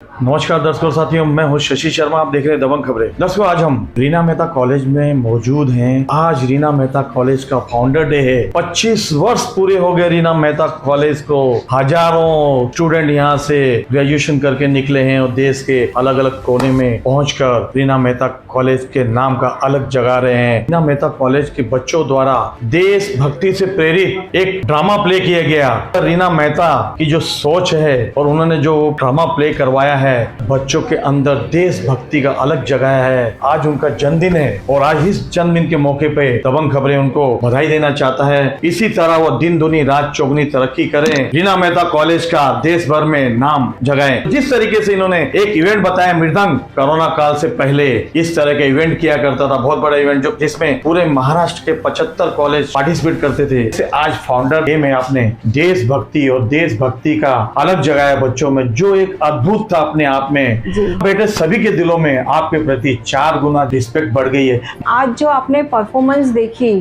नमस्कार दर्शकों साथियों, मैं हूं शशि शर्मा। आप देख रहे हैं दबंग खबरें। दर्शकों, आज हम रीना मेहता कॉलेज में मौजूद हैं। आज रीना मेहता कॉलेज का फाउंडर डे है। 25 वर्ष पूरे हो गए रीना मेहता कॉलेज को। हजारों स्टूडेंट यहां से ग्रेजुएशन करके निकले हैं और देश के अलग अलग कोने में पहुंचकर रीना मेहता कॉलेज के नाम का अलग जगा रहे हैं। रीना मेहता कॉलेज के बच्चों द्वारा देशभक्ति से प्रेरित एक ड्रामा प्ले किया गया। रीना मेहता की जो सोच है और उन्होंने जो ड्रामा प्ले करवाया है, बच्चों के अंदर देशभक्ति का अलग जगह है। आज उनका जन्मदिन है और आज इस जन्मदिन के मौके पे दबंग खबरें उनको बधाई देना चाहता है। इसी तरह वो दिन दुनी रात चौगुनी तरक्की करें, रीना मेहता कॉलेज का देश भर में नाम जगाएं। जिस तरीके से इन्होंने एक इवेंट बताया मृदंग, कोरोना काल से पहले इस तरह का इवेंट किया करता था, बहुत बड़ा इवेंट जो जिसमें पूरे महाराष्ट्र के 75 कॉलेज पार्टिसिपेट करते थे। आज फाउंडर डे में आपने देशभक्ति और देशभक्ति का अलग जगाया बच्चों में, जो एक अद्भुत था अपने आप में। बेटे, सभी के दिलों में आपके प्रति 4 गुना रिस्पेक्ट बढ़ गई है। आज जो आपने परफॉर्मेंस देखी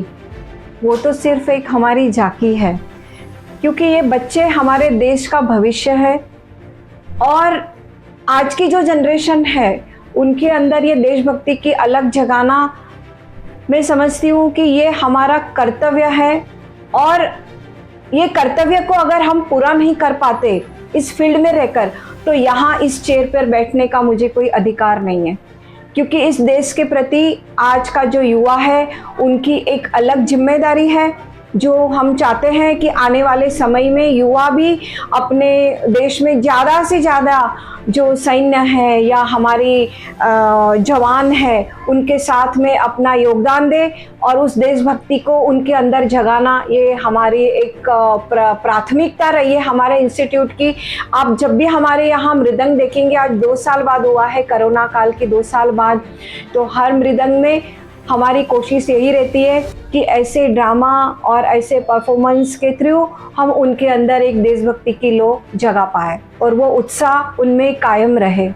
वो तो सिर्फ एक हमारी झांकी है, क्योंकि ये बच्चे हमारे देश का भविष्य है और आज की जो जनरेशन है उनके अंदर ये देशभक्ति की अलग जगाना, मैं समझती हूँ कि ये हमारा कर्तव्य है। और ये कर्तव्य को अगर हम पूरा नहीं कर पाते इस फील्ड में रहकर, तो यहाँ इस चेयर पर बैठने का मुझे कोई अधिकार नहीं है। क्योंकि इस देश के प्रति आज का जो युवा है उनकी एक अलग जिम्मेदारी है, जो हम चाहते हैं कि आने वाले समय में युवा भी अपने देश में ज़्यादा से ज़्यादा जो सैन्य है या हमारी जवान है उनके साथ में अपना योगदान दे और उस देशभक्ति को उनके अंदर जगाना, ये हमारी एक प्राथमिकता रही है हमारे इंस्टीट्यूट की। आप जब भी हमारे यहाँ मृदंग देखेंगे, आज 2 साल बाद हुआ है, कोरोना काल के 2 साल बाद, तो हर मृदंग में हमारी कोशिश यही रहती है कि ऐसे ड्रामा और ऐसे परफॉर्मेंस के थ्रू हम उनके अंदर एक देशभक्ति की लो जगा पाए और वो उत्साह उनमें कायम रहे।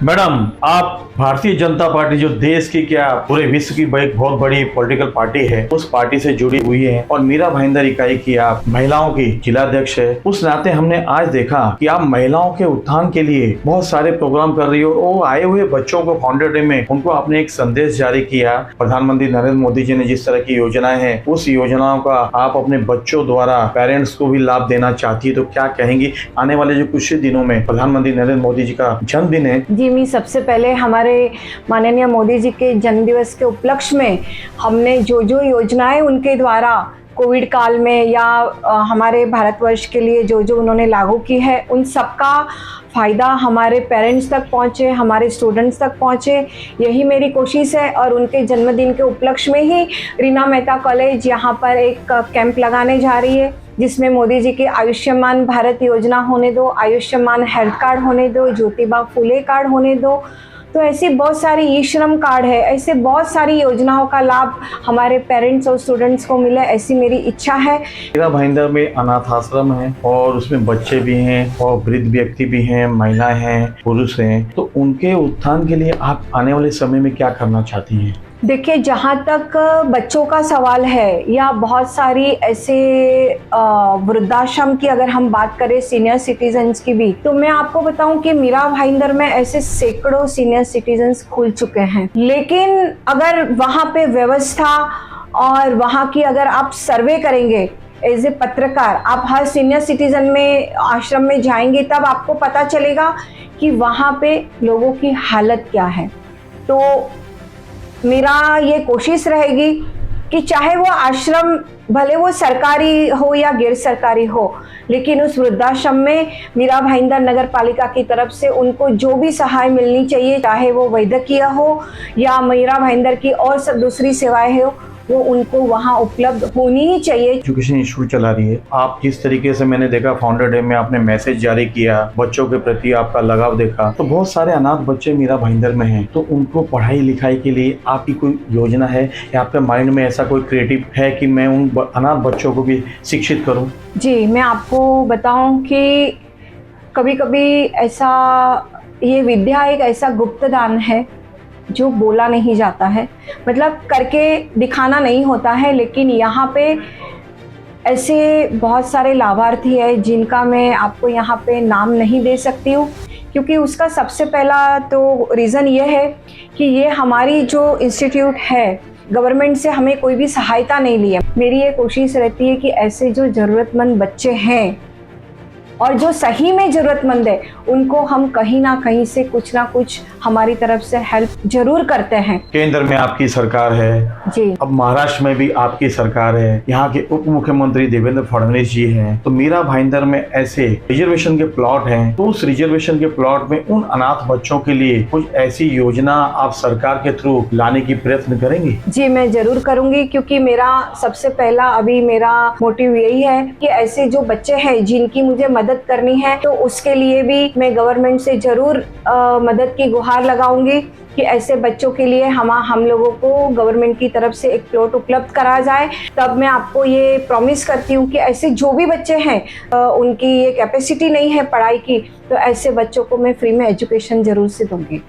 मैडम, आप भारतीय जनता पार्टी जो देश की क्या पूरे विश्व की एक बहुत बड़ी पॉलिटिकल पार्टी है, उस पार्टी से जुड़ी हुई है और मीरा भाईंदर इकाई की आप महिलाओं की जिलाध्यक्ष है। उस नाते हमने आज देखा कि आप महिलाओं के उत्थान के लिए बहुत सारे प्रोग्राम कर रही हो। वो आए हुए बच्चों को फाउंडर डे में उनको आपने एक संदेश जारी किया। प्रधानमंत्री नरेंद्र मोदी जी ने जिस तरह की योजनाएं हैं, उस योजनाओं का आप अपने बच्चों द्वारा पेरेंट्स को भी लाभ देना चाहती है, तो क्या कहेंगी? आने वाले जो कुछ दिनों में प्रधानमंत्री नरेंद्र मोदी जी का जन्मदिन है। जी, मैं सबसे पहले हमारे माननीय मोदी जी के जन्मदिवस के उपलक्ष्य में हमने जो जो योजनाएं उनके द्वारा कोविड काल में या हमारे भारतवर्ष के लिए जो जो उन्होंने लागू की है, उन सबका फ़ायदा हमारे पेरेंट्स तक पहुँचे, हमारे स्टूडेंट्स तक पहुँचे, यही मेरी कोशिश है। और उनके जन्मदिन के उपलक्ष्य में ही रीना मेहता कॉलेज यहाँ पर एक कैंप लगाने जा रही है, जिसमें मोदी जी के आयुष्मान भारत योजना होने दो, आयुष्मान हेल्थ कार्ड होने दो, ज्योतिबा फुले कार्ड होने दो, तो ऐसी बहुत सारी ई श्रम कार्ड है, ऐसे बहुत सारी योजनाओं का लाभ हमारे पेरेंट्स और स्टूडेंट्स को मिले, ऐसी मेरी इच्छा है। मीरा भाईंदर में अनाथ आश्रम है और उसमें बच्चे भी हैं और वृद्ध व्यक्ति भी हैं, महिलाएं हैं, पुरुष हैं, तो उनके उत्थान के लिए आप आने वाले समय में क्या करना चाहती हैं? देखिए, जहाँ तक बच्चों का सवाल है या बहुत सारी ऐसे वृद्धाश्रम की अगर हम बात करें, सीनियर सिटीजन्स की भी, तो मैं आपको बताऊं कि मीरा भाईंदर में ऐसे सैकड़ों सीनियर सिटीजन्स खुल चुके हैं। लेकिन अगर वहाँ पे व्यवस्था और वहाँ की अगर आप सर्वे करेंगे एज ए पत्रकार, आप हर सीनियर सिटीजन में आश्रम में जाएंगे, तब आपको पता चलेगा कि वहाँ पे लोगों की हालत क्या है। तो मेरा ये कोशिश रहेगी कि चाहे वो आश्रम भले वो सरकारी हो या गैर सरकारी हो, लेकिन उस वृद्धाश्रम में मीरा भाईंदर नगर पालिका की तरफ से उनको जो भी सहाय मिलनी चाहिए, चाहे वो वैद्यकीय हो या मीरा भाईंदर की और सब दूसरी सेवाएं हो, वो उनको वहाँ उपलब्ध होनी ही चाहिए। एजुकेशन इंस्टीट्यूट चला रही है आप, जिस तरीके से मैंने देखा फाउंडर डे में आपने मैसेज जारी किया, बच्चों के प्रति आपका लगाव देखा, तो बहुत सारे अनाथ बच्चे मीरा भाईंदर में हैं, तो उनको पढ़ाई लिखाई के लिए आपकी कोई योजना है या आपके माइंड में ऐसा कोई क्रिएटिव है कि मैं उन अनाथ बच्चों को भी शिक्षित करूँ? जी, मैं आपको बताऊँ कि कभी कभी ऐसा, ये विद्या एक ऐसा गुप्त दान है जो बोला नहीं जाता है, मतलब करके दिखाना नहीं होता है। लेकिन यहाँ पे ऐसे बहुत सारे लाभार्थी हैं जिनका मैं आपको यहाँ पे नाम नहीं दे सकती हूँ, क्योंकि उसका सबसे पहला तो रीज़न ये है कि ये हमारी जो इंस्टीट्यूट है गवर्नमेंट से हमें कोई भी सहायता नहीं ली है। मेरी ये कोशिश रहती है कि ऐसे जो ज़रूरतमंद बच्चे हैं और जो सही में ज़रूरतमंद है उनको हम कहीं ना कहीं से कुछ ना कुछ हमारी तरफ से हेल्प जरूर करते हैं। केंद्र में आपकी सरकार है जी, अब महाराष्ट्र में भी आपकी सरकार है, यहाँ के उप मुख्यमंत्री देवेंद्र फडणवीस जी हैं, तो मीरा भाईंदर में ऐसे रिजर्वेशन के प्लॉट हैं, तो उस रिजर्वेशन के प्लॉट में उन अनाथ बच्चों के लिए कुछ ऐसी योजना आप सरकार के थ्रू लाने की प्रयत्न करेंगी? जी मैं जरूर करूंगी, क्योंकि मेरा सबसे पहला अभी मेरा मोटिव यही है कि ऐसे जो बच्चे हैं जिनकी मुझे मदद करनी है, तो उसके लिए भी मैं गवर्नमेंट से जरूर मदद की गुहार लगाऊंगी कि ऐसे बच्चों के लिए हम लोगों को गवर्नमेंट की तरफ से एक प्लॉट उपलब्ध करा जाए। तब मैं आपको ये प्रॉमिस करती हूँ कि ऐसे जो भी बच्चे हैं उनकी ये कैपेसिटी नहीं है पढ़ाई की, तो ऐसे बच्चों को मैं फ्री में एजुकेशन जरूर से दूंगी।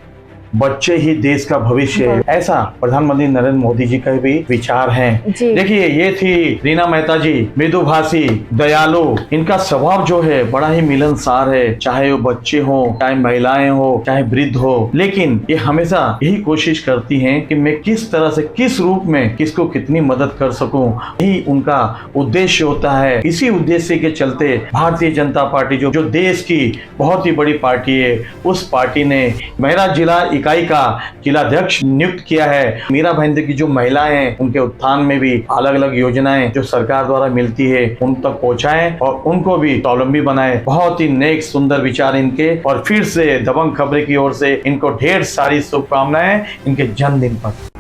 बच्चे ही देश का भविष्य है, ऐसा प्रधानमंत्री नरेंद्र मोदी जी का भी विचार है। जी। देखिए ये थी रीना मेहता जी, मृदुभाषी, दयालु, इनका स्वभाव जो है बड़ा ही मिलनसार है, चाहे वो बच्चे हो, चाहे महिलाएं हो, चाहे वृद्ध हो, लेकिन ये हमेशा यही कोशिश करती हैं कि मैं किस तरह से किस रूप में किसको कितनी मदद कर सकूं, यही उनका उद्देश्य होता है। इसी उद्देश्य के चलते भारतीय जनता पार्टी जो देश की बहुत ही बड़ी पार्टी है, उस पार्टी ने मेरा जिला इकाई का जिलाध्यक्ष नियुक्त किया है। मीरा भाईंदर की जो महिलाएं हैं उनके उत्थान में भी अलग अलग योजनाएं जो सरकार द्वारा मिलती है उन तक पहुंचाएं और उनको भी स्वावलंबी बनाएं। बहुत ही नेक सुंदर विचार इनके, और फिर से दबंग खबरें की ओर से इनको ढेर सारी शुभकामनाएं इनके जन्मदिन पर।